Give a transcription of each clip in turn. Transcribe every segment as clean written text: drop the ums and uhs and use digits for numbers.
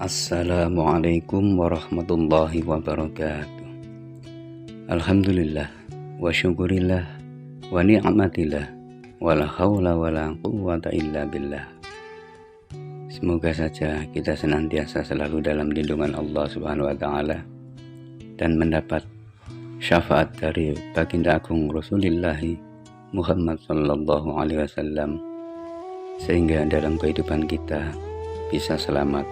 Assalamualaikum warahmatullahi wabarakatuh. Alhamdulillah wa syukurillah wa ni'matillah wala haula wala quwwata illa billah. Semoga saja kita senantiasa selalu dalam lindungan Allah Subhanahu wa taala dan mendapat syafaat dari baginda agung Rasulullah Muhammad sallallahu alaihi wasallam, sehingga dalam kehidupan kita bisa selamat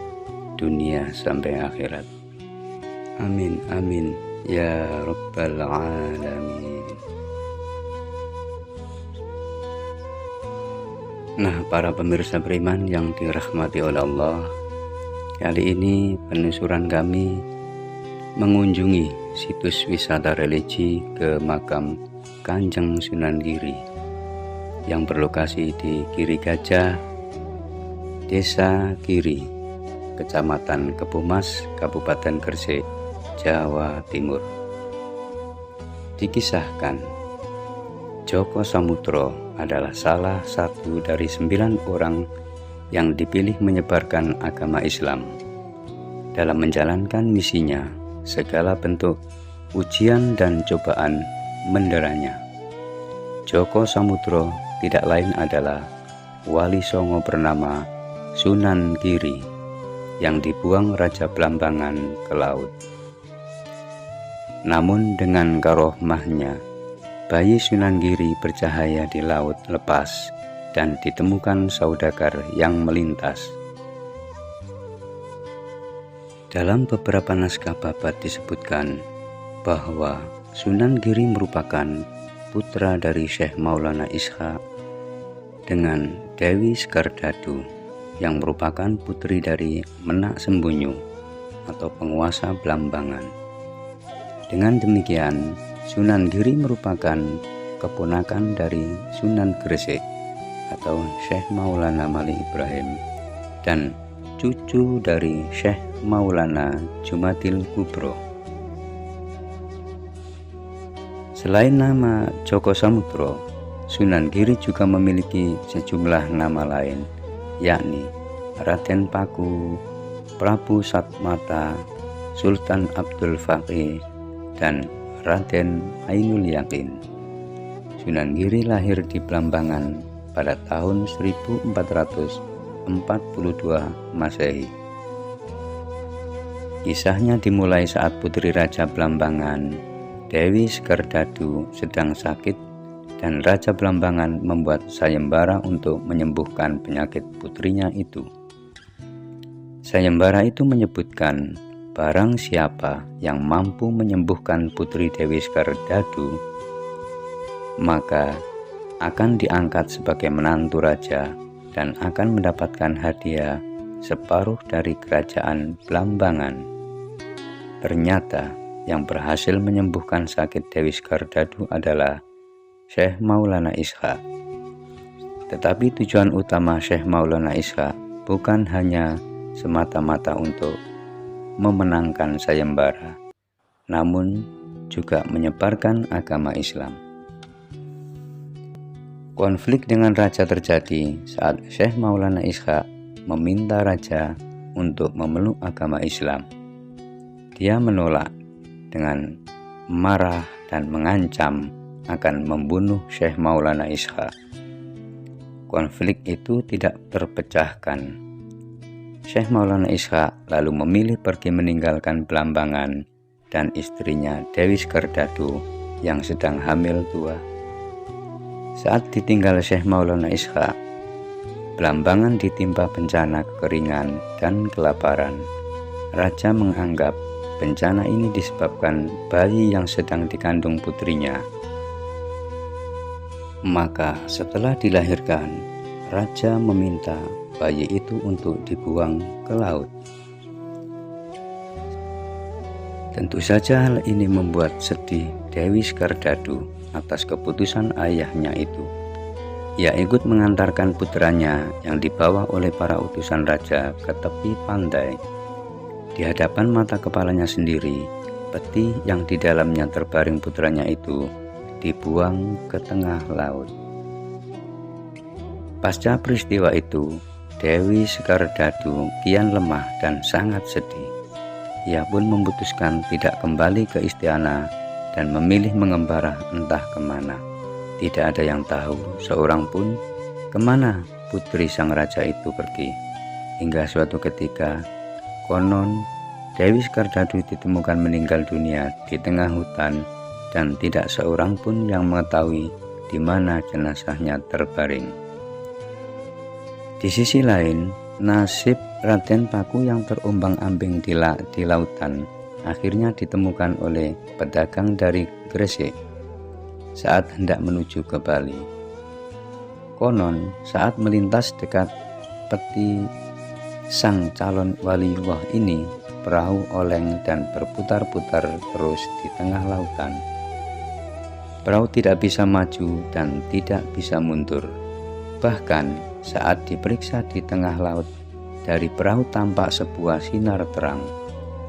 dunia sampai akhirat. Amin amin ya rabbal alamin. Nah, para pemirsa beriman yang dirahmati oleh Allah, kali ini penelusuran kami mengunjungi situs wisata religi ke makam Kanjeng Sunan Giri yang berlokasi di Giri Gajah, Desa Giri, Kecamatan Kebumas, Kabupaten Gresik, Jawa Timur. Dikisahkan, Djoko Samudro adalah salah satu dari 9 orang yang dipilih menyebarkan agama Islam. Dalam menjalankan misinya, segala bentuk ujian dan cobaan menderanya. Djoko Samudro tidak lain adalah Wali Songo bernama Sunan Giri yang dibuang Raja Blambangan ke laut. Namun dengan karohmahnya, bayi Sunan Giri bercahaya di laut lepas dan ditemukan saudagar yang melintas. Dalam beberapa naskah babat disebutkan bahwa Sunan Giri merupakan putra dari Syekh Maulana Ishaq dengan Dewi Skardadu yang merupakan putri dari Menak Sembunyu atau penguasa Blambangan. Dengan demikian, Sunan Giri merupakan keponakan dari Sunan Gresik atau Syekh Maulana Malik Ibrahim dan cucu dari Syekh Maulana Jumadil Kubro. Selain nama Djoko Samudro, Sunan Giri juga memiliki sejumlah nama lain, yakni Raden Paku, Prabu Satmata, Sultan Abdul Faqih, dan Raden Ainul Yakin. Sunan Giri lahir di Blambangan pada tahun 1442 Masehi. Kisahnya dimulai saat putri Raja Blambangan, Dewi Skardadu, sedang sakit dan Raja Blambangan membuat sayembara untuk menyembuhkan penyakit putrinya itu. Sayembara itu menyebutkan barang siapa yang mampu menyembuhkan putri Dewi Skardadu, maka akan diangkat sebagai menantu raja dan akan mendapatkan hadiah separuh dari kerajaan Blambangan. Ternyata yang berhasil menyembuhkan sakit Dewi Skardadu adalah Syekh Maulana Ishaq. Tetapi tujuan utama Syekh Maulana Ishaq bukan hanya semata-mata untuk memenangkan sayembara, namun juga menyebarkan agama Islam. Konflik dengan raja terjadi saat Syekh Maulana Ishaq meminta raja untuk memeluk agama Islam. Dia menolak dengan marah dan mengancam akan membunuh Syekh Maulana Ishaq. Konflik itu tidak terpecahkan. Syekh Maulana Ishaq lalu memilih pergi meninggalkan Blambangan dan istrinya Dewi Skardadu yang sedang hamil tua. Saat ditinggal Syekh Maulana Ishaq, Blambangan ditimpa bencana kekeringan dan kelaparan. Raja menganggap bencana ini disebabkan bayi yang sedang dikandung putrinya. Maka setelah dilahirkan, raja meminta bayi itu untuk dibuang ke laut. Tentu saja hal ini membuat sedih Dewi Skardadu atas keputusan ayahnya itu. Ia ikut mengantarkan putranya yang dibawa oleh para utusan raja ke tepi pantai. Di hadapan mata kepalanya sendiri, peti yang di dalamnya terbaring putranya itu dibuang ke tengah laut. Pasca peristiwa itu, Dewi Sekardadu kian lemah dan sangat sedih. Ia pun memutuskan tidak kembali ke istana dan memilih mengembara entah kemana. Tidak ada yang tahu seorang pun kemana putri sang raja itu pergi. Hingga suatu ketika, konon Dewi Sekardadu ditemukan meninggal dunia di tengah hutan dan tidak seorang pun yang mengetahui di mana jenazahnya terbaring. Di sisi lain, nasib Raden Paku yang terombang-ambing di lautan akhirnya ditemukan oleh pedagang dari Gresik saat hendak menuju ke Bali. Konon saat melintas dekat peti sang calon waliullah ini, perahu oleng dan berputar-putar terus di tengah lautan. Perahu tidak bisa maju dan tidak bisa mundur. Bahkan saat diperiksa di tengah laut, dari perahu tampak sebuah sinar terang.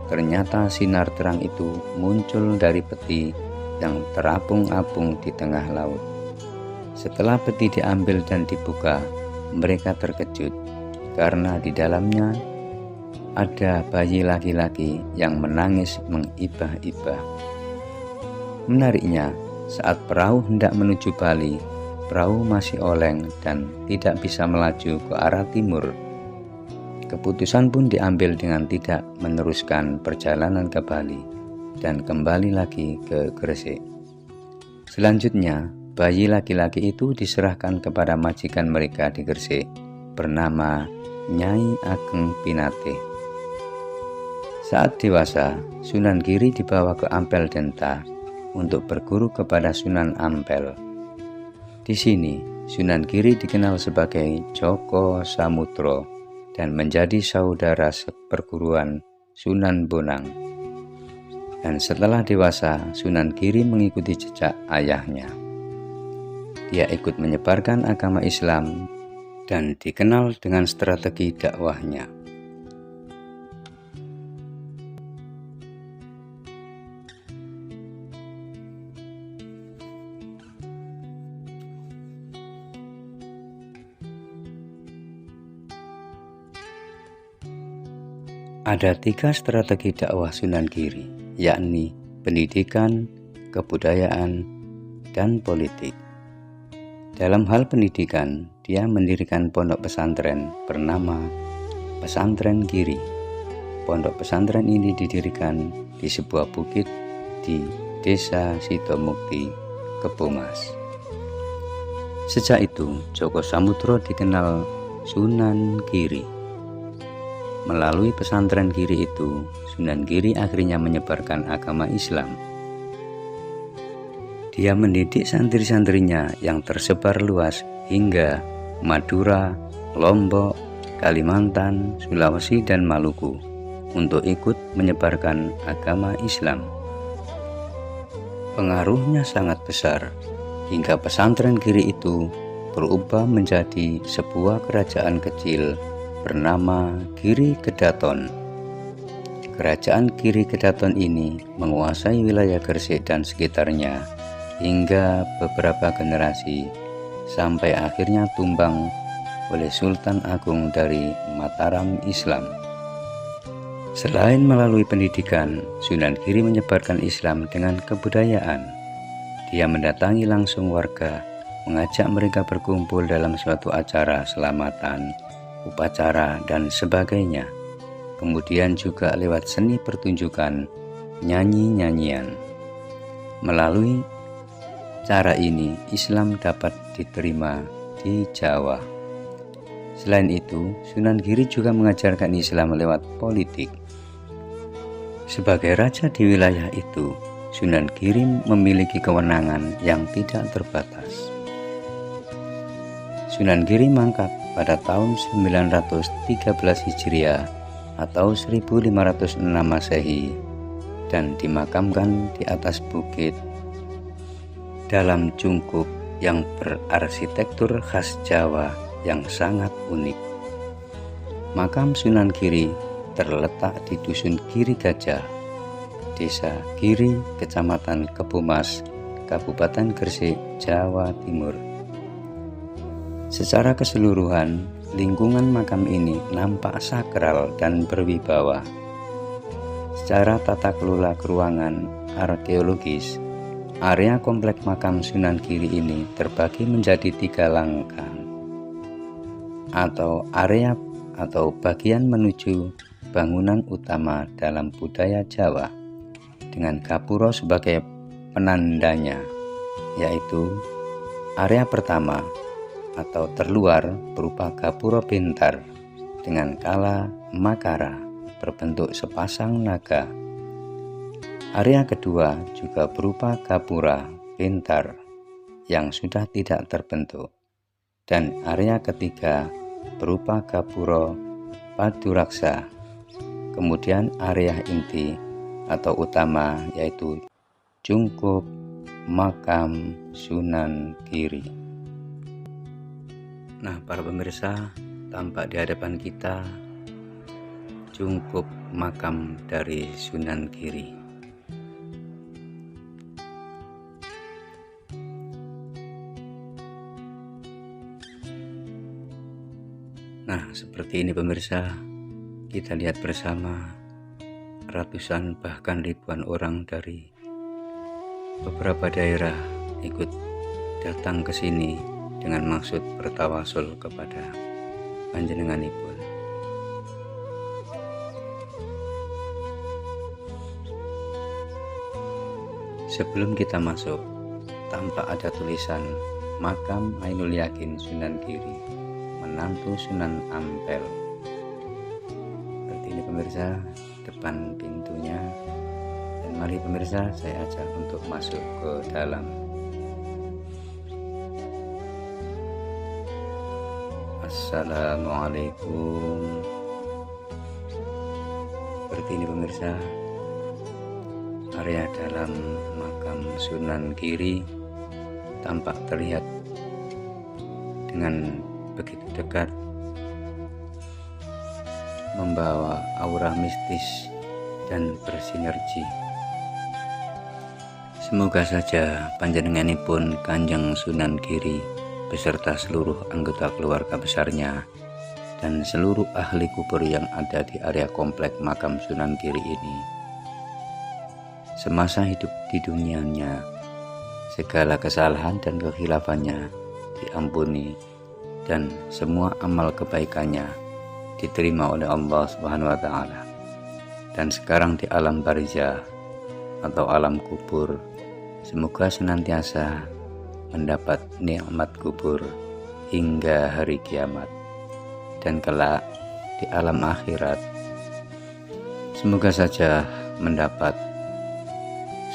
Ternyata sinar terang itu muncul dari peti yang terapung-apung di tengah laut. Setelah peti diambil dan dibuka, mereka terkejut karena di dalamnya ada bayi laki-laki yang menangis mengibah-ibah. Menariknya, saat perahu hendak menuju Bali, perahu masih oleng dan tidak bisa melaju ke arah timur. Keputusan pun diambil dengan tidak meneruskan perjalanan ke Bali dan kembali lagi ke Gresik. Selanjutnya, bayi laki-laki itu diserahkan kepada majikan mereka di Gresik bernama Nyai Ageng Pinate. Saat dewasa, Sunan Giri dibawa ke Ampel Denta untuk berguru kepada Sunan Ampel. Di sini, Sunan Giri dikenal sebagai Joko Samudro dan menjadi saudara seperguruan Sunan Bonang. Dan setelah dewasa, Sunan Giri mengikuti jejak ayahnya. Dia ikut menyebarkan agama Islam dan dikenal dengan strategi dakwahnya. Ada 3 strategi dakwah Sunan Giri, yakni pendidikan, kebudayaan, dan politik. Dalam hal pendidikan, dia mendirikan pondok pesantren bernama Pesantren Giri. Pondok pesantren ini didirikan di sebuah bukit di Desa Sidomukti, Kebomas. Sejak itu, Joko Samudro dikenal Sunan Giri. Melalui pesantren Giri itu, Sunan Giri akhirnya menyebarkan agama Islam. Dia mendidik santri-santrinya yang tersebar luas hingga Madura, Lombok, Kalimantan, Sulawesi, dan Maluku untuk ikut menyebarkan agama Islam. Pengaruhnya sangat besar hingga pesantren Giri itu berubah menjadi sebuah kerajaan kecil bernama Giri Kedaton. Kerajaan Giri Kedaton ini menguasai wilayah Gresik dan sekitarnya hingga beberapa generasi sampai akhirnya tumbang oleh Sultan Agung dari Mataram Islam. Selain melalui pendidikan, Sunan Giri menyebarkan Islam dengan kebudayaan. Dia mendatangi langsung warga, mengajak mereka berkumpul dalam suatu acara selamatan, upacara, dan sebagainya. Kemudian juga lewat seni pertunjukan, nyanyi-nyanyian. Melalui cara ini, Islam dapat diterima di Jawa. Selain itu, Sunan Giri juga mengajarkan Islam lewat politik. Sebagai raja di wilayah itu, Sunan Giri memiliki kewenangan yang tidak terbatas. Sunan Giri mangkat pada tahun 913 Hijriah atau 1506 Masehi dan dimakamkan di atas bukit dalam cungkup yang berarsitektur khas Jawa yang sangat unik. Makam Sunan Giri terletak di Dusun Giri Gajah, Desa Giri, Kecamatan Kebomas, Kabupaten Gresik, Jawa Timur. Secara keseluruhan, lingkungan makam ini nampak sakral dan berwibawa. Secara tata kelola keruangan arkeologis, area komplek makam Sunan Giri ini terbagi menjadi 3 langkah atau area atau bagian menuju bangunan utama dalam budaya Jawa, dengan gapura sebagai penandanya, yaitu area pertama atau terluar berupa gapura pintar dengan kala makara berbentuk sepasang naga. Area kedua juga berupa gapura pintar yang sudah tidak terbentuk, dan area ketiga berupa gapura paduraksa. Kemudian area inti atau utama yaitu cungkup makam Sunan Giri. Nah, para pemirsa, tampak di hadapan kita cungkup makam dari Sunan Giri. Nah, seperti ini pemirsa, kita lihat bersama ratusan bahkan ribuan orang dari beberapa daerah ikut datang ke sini dengan maksud bertawasul kepada panjenenganipun. Sebelum kita masuk, tampak ada tulisan Makam Ainul Yakin Sunan Giri, menantu Sunan Ampel. Seperti ini pemirsa, depan pintunya. Dan mari pemirsa, saya ajak untuk masuk ke dalam. Assalamualaikum. Seperti ini pemirsa, area dalam makam Sunan Giri tampak terlihat dengan begitu dekat, membawa aura mistis dan bersinergi. Semoga saja panjenenganipun Kanjeng Sunan Giri beserta seluruh anggota keluarga besarnya dan seluruh ahli kubur yang ada di area komplek makam Sunan Giri ini, semasa hidup di dunianya, segala kesalahan dan kekhilafan-Nya diampuni dan semua amal kebaikannya diterima oleh Allah Subhanahu wa Ta'ala. Dan sekarang di alam barzah atau alam kubur, semoga senantiasa mendapat nikmat kubur hingga hari kiamat. Dan kelak di alam akhirat, semoga saja mendapat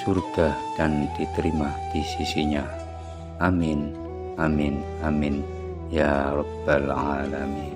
surga dan diterima di sisinya. Amin, amin, amin, ya Rabbal Alamin.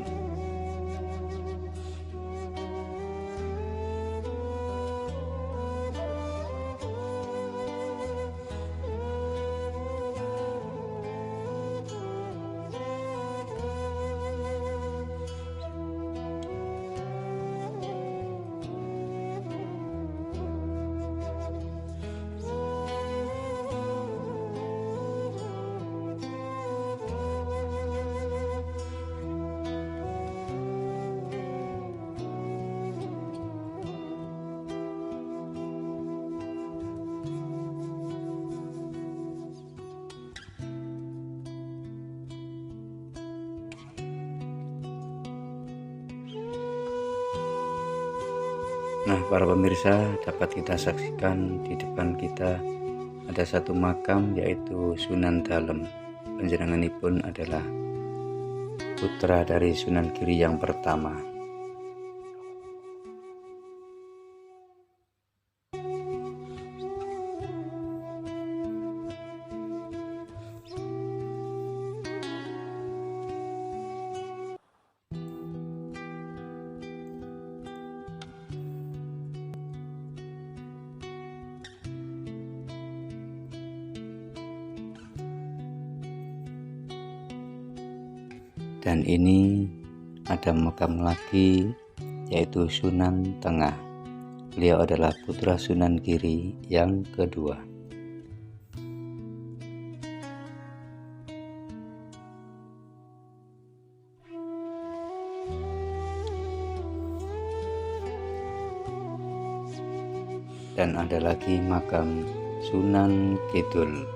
Nah, para pemirsa, dapat kita saksikan di depan kita ada satu makam, yaitu Sunan Dalem. Panjenenganipun adalah putra dari Sunan Giri yang pertama. Dan ini ada makam lagi, yaitu Sunan Tengah. Beliau adalah putra Sunan Giri yang kedua. dan ada lagi makam Sunan Kidul.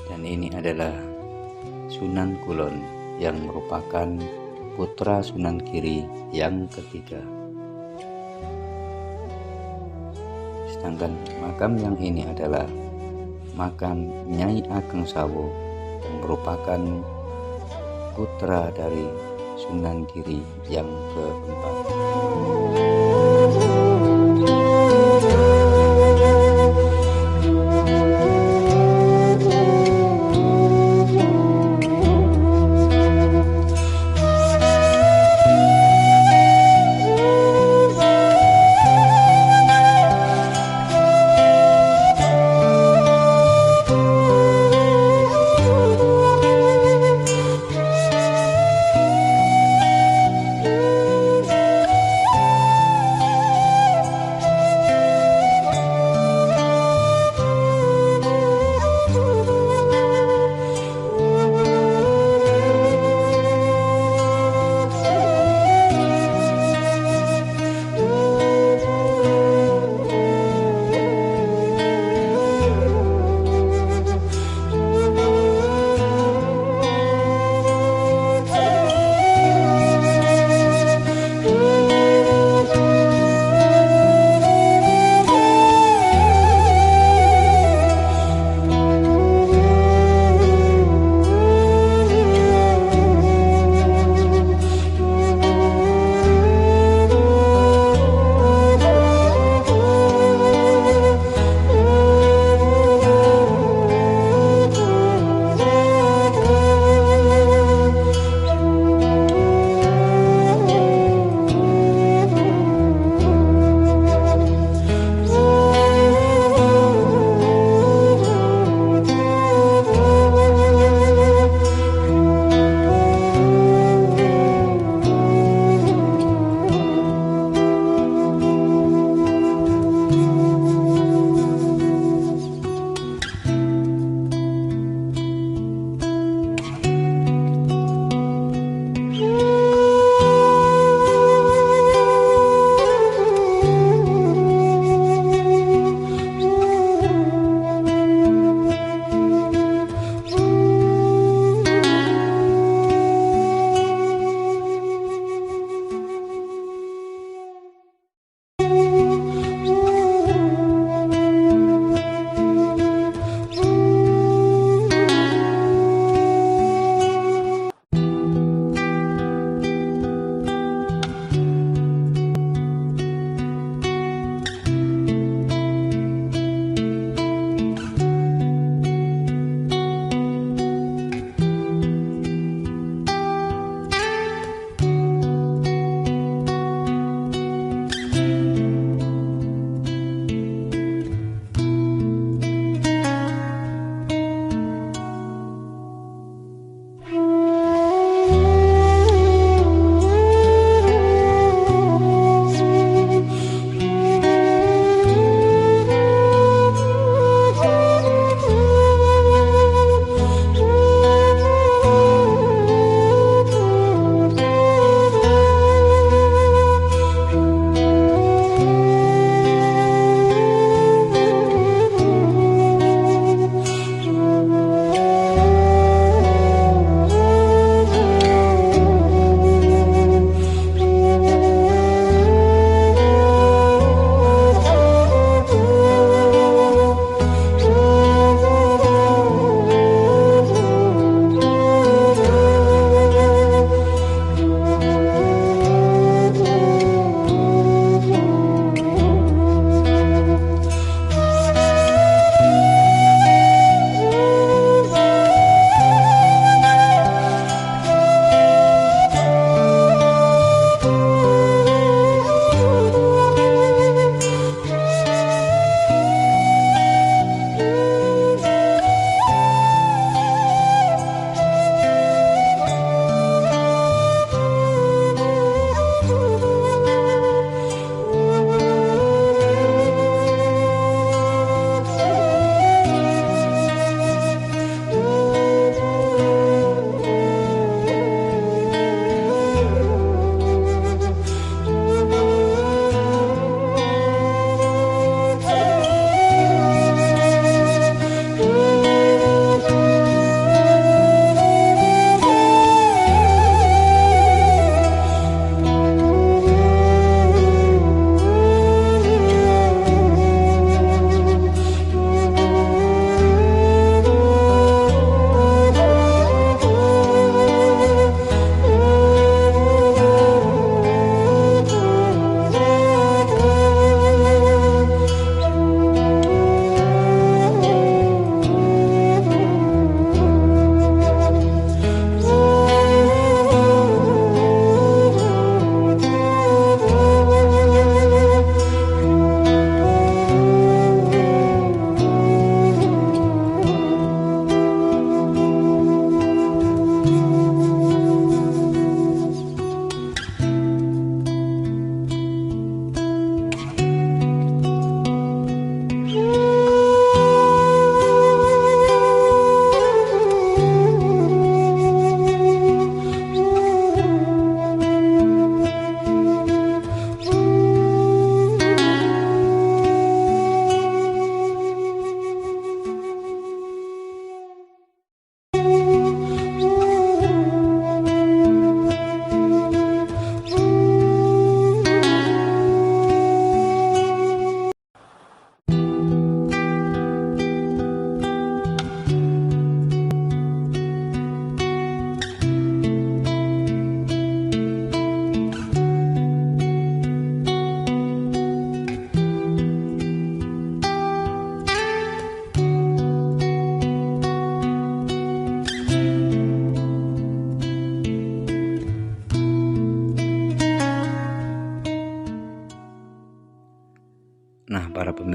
Dan ini adalah Sunan Kulon yang merupakan putra Sunan Giri yang ketiga. Sedangkan makam yang ini adalah makam Nyai Ageng Sawo yang merupakan putra dari Sunan Giri yang keempat.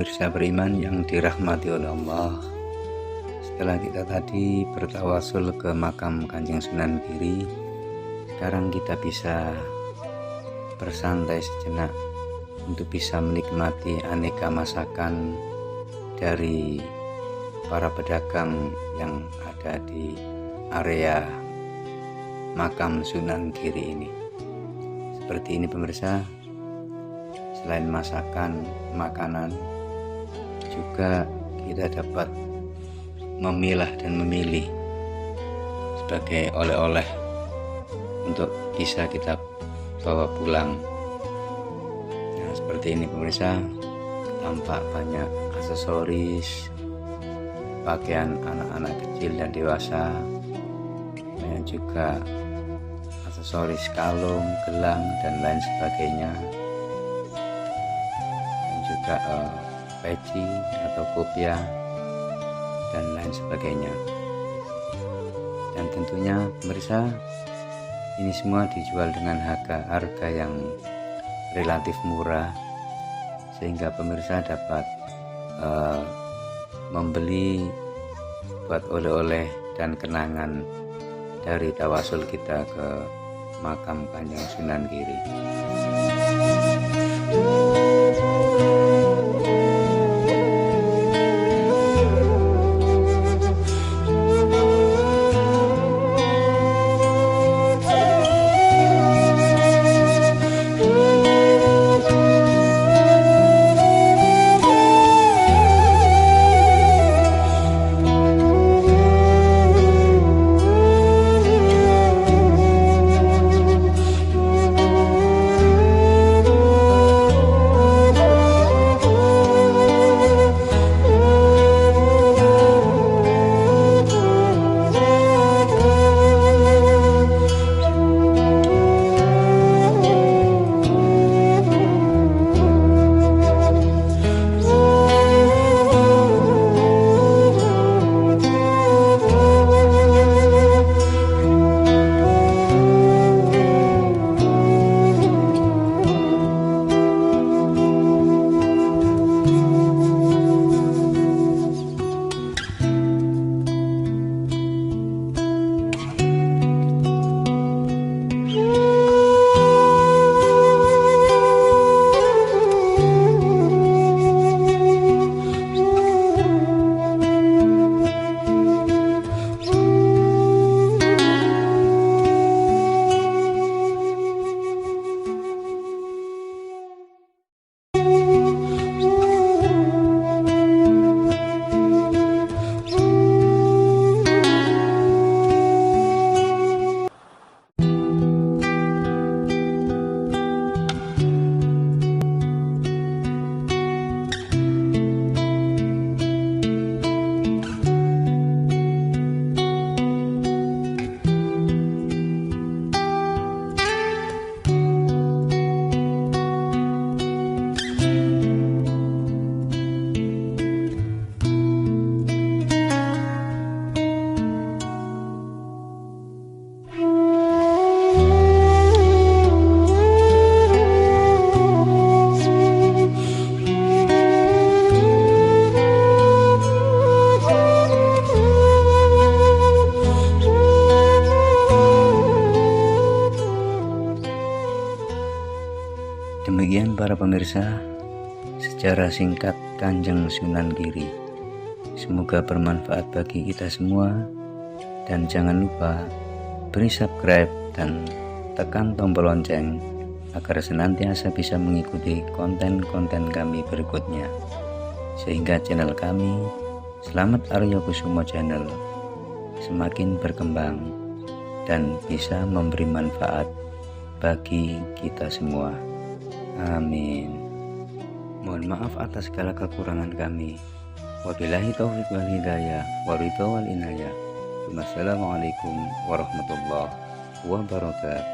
pemirsa beriman yang dirahmati oleh Allah, setelah kita tadi bertawasul ke makam Kanjeng Sunan Giri, sekarang kita bisa bersantai sejenak untuk bisa menikmati aneka masakan dari para pedagang yang ada di area makam Sunan Giri ini. Seperti ini pemirsa, selain masakan, makanan, juga kita dapat memilah dan memilih sebagai oleh-oleh untuk bisa kita bawa pulang. Nah, seperti ini pemirsa, tampak banyak aksesoris, pakaian anak-anak kecil dan dewasa, banyak juga aksesoris kalung, gelang, dan lain sebagainya, dan juga peci atau kopiah dan lain sebagainya. Dan tentunya pemirsa, ini semua dijual dengan harga yang relatif murah, sehingga pemirsa dapat membeli buat oleh-oleh dan kenangan dari tawasul kita ke makam Kanjeng Sunan Giri. Demikian para pemirsa, secara singkat Kanjeng Sunan Giri. Semoga bermanfaat bagi kita semua, dan jangan lupa beri subscribe dan tekan tombol lonceng agar senantiasa bisa mengikuti konten-konten kami berikutnya, sehingga channel kami Slamet Aryo Kusumo Channel semakin berkembang dan bisa memberi manfaat bagi kita semua. Amin. Mohon maaf atas segala kekurangan kami. Wabillahi taufiq wal hidayah, waridho wal inayah. Wassalamualaikum warahmatullahi wabarakatuh.